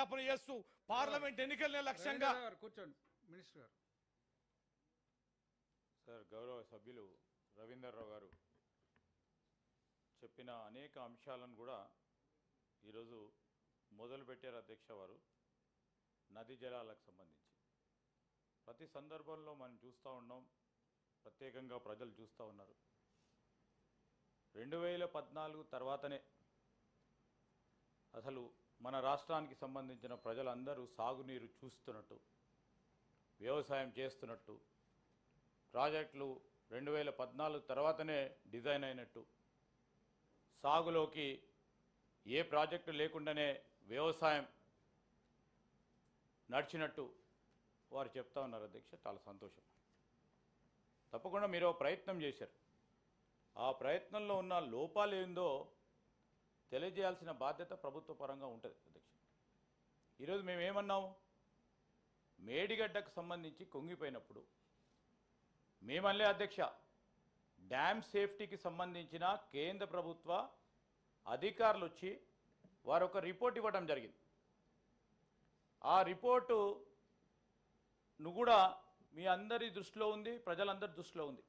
కాలయాపన చేస్తూ పార్లమెంట్ ఎన్నికలనే లక్ష్యంగా కూర్చోండి మినిస్టర్ గారు. సార్, గౌరవ సభ్యులు రవీందర్ రావు గారు చెప్పిన అనేక అంశాలను కూడా ఈరోజు మొదలుపెట్టారు అధ్యక్ష వారు. నదీ జలాలకు సంబంధించి ప్రతి సందర్భంలో మనం చూస్తూ ఉన్నాం, ప్రత్యేకంగా ప్రజలు చూస్తూ ఉన్నారు. 2014 తర్వాతనే అసలు మన రాష్ట్రానికి సంబంధించిన ప్రజలందరూ సాగునీరు చూస్తున్నట్టు, వ్యవసాయం చేస్తున్నట్టు, ప్రాజెక్టులు 2014 తర్వాతనే డిజైన్ అయినట్టు, సాగులోకి ఏ ప్రాజెక్టు లేకుండానే వ్యవసాయం నడిచినట్టు వారు చెప్తా ఉన్నారు అధ్యక్ష. చాలా సంతోషం. తప్పకుండా మీరు ప్రయత్నం చేశారు. ఆ ప్రయత్నంలో ఉన్న లోపాలు ఏందో తెలియజేయాల్సిన బాధ్యత ప్రభుత్వ పరంగా ఉంటుంది అధ్యక్ష. ఈరోజు మేమేమన్నాము, మేడిగడ్డకు సంబంధించి కుంగిపోయినప్పుడు మేమల్లే అధ్యక్ష, డ్యామ్ సేఫ్టీకి సంబంధించిన కేంద్ర ప్రభుత్వ అధికారులు వచ్చి వారు ఒక రిపోర్ట్ ఇవ్వడం జరిగింది. ఆ రిపోర్టును కూడా మీ అందరి దృష్టిలో ఉంది, ప్రజలందరి దృష్టిలో ఉంది.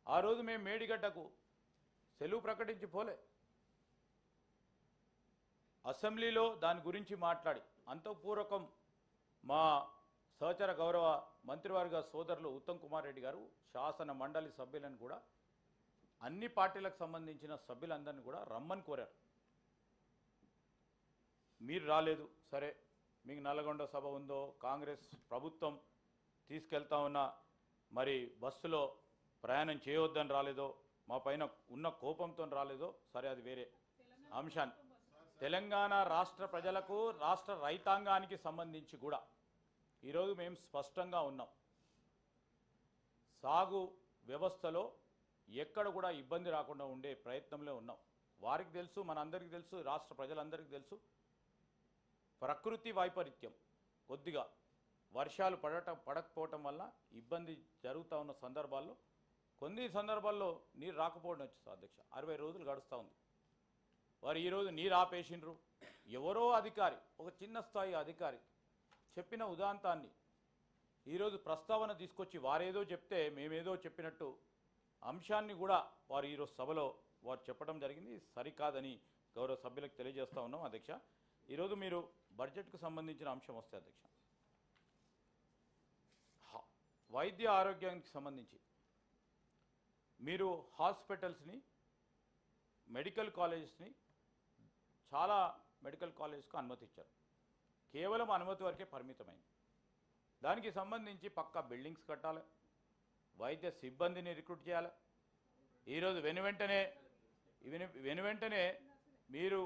ఆ రోజు మేము మేడిగడ్డకు సెలవు ప్రకటించి పోలే, అసెంబ్లీలో దాని గురించి మాట్లాడి అంతఃపూర్వకం మా సహచర గౌరవ మంత్రివర్గ సోదరులు ఉత్తమ్ కుమార్ రెడ్డి గారు శాసన మండలి సభ్యులను కూడా అన్ని పార్టీలకు సంబంధించిన సభ్యులందరినీ కూడా రమ్మని కోరారు. మీరు రాలేదు, సరే మీకు నల్గొండ సభ ఉందో, కాంగ్రెస్ ప్రభుత్వం తీసుకెళ్తా ఉన్న మరి బస్సులో ప్రయాణం చేయవద్దని రాలేదో, మా పైన ఉన్న కోపంతో రాలేదో, సరే అది వేరే అంశాన్ని. తెలంగాణ రాష్ట్ర ప్రజలకు, రాష్ట్ర రైతాంగానికి సంబంధించి కూడా ఈరోజు మేము స్పష్టంగా ఉన్నాం. సాగు వ్యవస్థలో ఎక్కడ కూడా ఇబ్బంది రాకుండా ఉండే ప్రయత్నంలో ఉన్నాం. వారికి తెలుసు, మనందరికీ తెలుసు, రాష్ట్ర ప్రజలందరికీ తెలుసు. ప్రకృతి వైపరీత్యం, కొద్దిగా వర్షాలు పడకపోవటం వల్ల ఇబ్బంది జరుగుతూ ఉన్న సందర్భాల్లో, కొన్ని సందర్భాల్లో నీరు రాకపోవడం వచ్చింది అధ్యక్ష. 60 రోజులు గడుస్తూ ఉంది. వారు ఈరోజు నీరు ఆపేసిండ్రు. ఎవరో అధికారి, ఒక చిన్న స్థాయి అధికారి చెప్పిన ఉదాంతాన్ని ఈరోజు ప్రస్తావన తీసుకొచ్చి వారేదో చెప్తే మేమేదో చెప్పినట్టు అంశాన్ని కూడా వారు ఈరోజు సభలో వారు చెప్పడం జరిగింది. సరికాదని గౌరవ సభ్యులకు తెలియజేస్తూ ఉన్నాం అధ్యక్ష. ఈరోజు మీరు బడ్జెట్కు సంబంధించిన అంశం వస్తే అధ్యక్ష, వైద్య ఆరోగ్యానికి సంబంధించి మీరు హాస్పిటల్స్ని, మెడికల్ కాలేజెస్ని, చాలా మెడికల్ కాలేజెస్కు అనుమతి ఇచ్చారు. కేవలం అనుమతి వరకే పరిమితమైంది. దానికి సంబంధించి పక్కా బిల్డింగ్స్ కట్టాలి, వైద్య సిబ్బందిని రిక్రూట్ చేయాలి. ఈరోజు వెనువెంటనే మీరు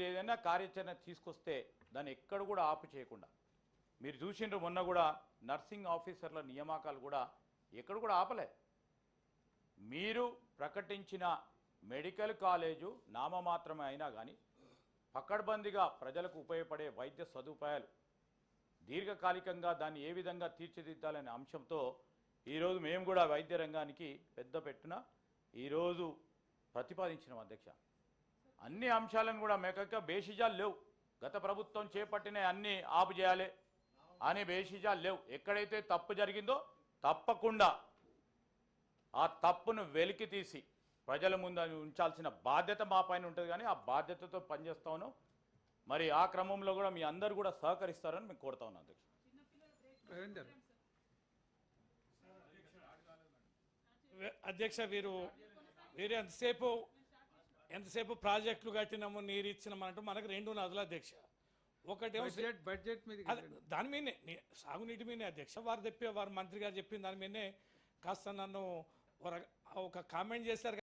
ఏదైనా కార్యాచరణ తీసుకొస్తే దాన్ని ఎక్కడ కూడా ఆపు చేయకుండా, మీరు చూసిండ్రు మొన్న కూడా నర్సింగ్ ఆఫీసర్ల నియామకాలు కూడా ఎక్కడ కూడా ఆపలే. మీరు ప్రకటించిన మెడికల్ కాలేజు నామమాత్రమే అయినా కానీ పకడ్బందీగా ప్రజలకు ఉపయోగపడే వైద్య సదుపాయాలు, దీర్ఘకాలికంగా దాన్ని ఏ విధంగా తీర్చిదిద్దాలనే అంశంతో ఈరోజు మేము కూడా వైద్య రంగానికి పెద్ద పెట్టున ఈరోజు ప్రతిపాదించినాం అధ్యక్ష. అన్ని అంశాలను కూడా మేకక్క బేషిజాలు లేవు. గత ప్రభుత్వం చేపట్టిన అన్ని ఆపు చేయాలి అనే బేషిజాలు లేవు. ఎక్కడైతే తప్పు జరిగిందో తప్పకుండా ఆ తప్పును వెలికి తీసి ప్రజల ముందు ఉంచాల్సిన బాధ్యత మా పైన ఉంటుంది. కానీ ఆ బాధ్యతతో పనిచేస్తా ఉన్నాం. మరి ఆ క్రమంలో కూడా మీ అందరూ కూడా సహకరిస్తారని మేము కోరుతా ఉన్నాం అధ్యక్ష. అధ్యక్ష, వీరు ఎంతసేపు ప్రాజెక్టులు కట్టినాము, నీరు ఇచ్చినామంటూ మనకు 2 నదులు అధ్యక్ష. ఒకటేమో బడ్జెట్ మీద దాని మీదనే సాగునీటి మీదనే అధ్యక్ష. వారు మంత్రి గారు చెప్పిన దాని మీదనే కాస్త నన్ను ఒక కామెంట్ చేశారు.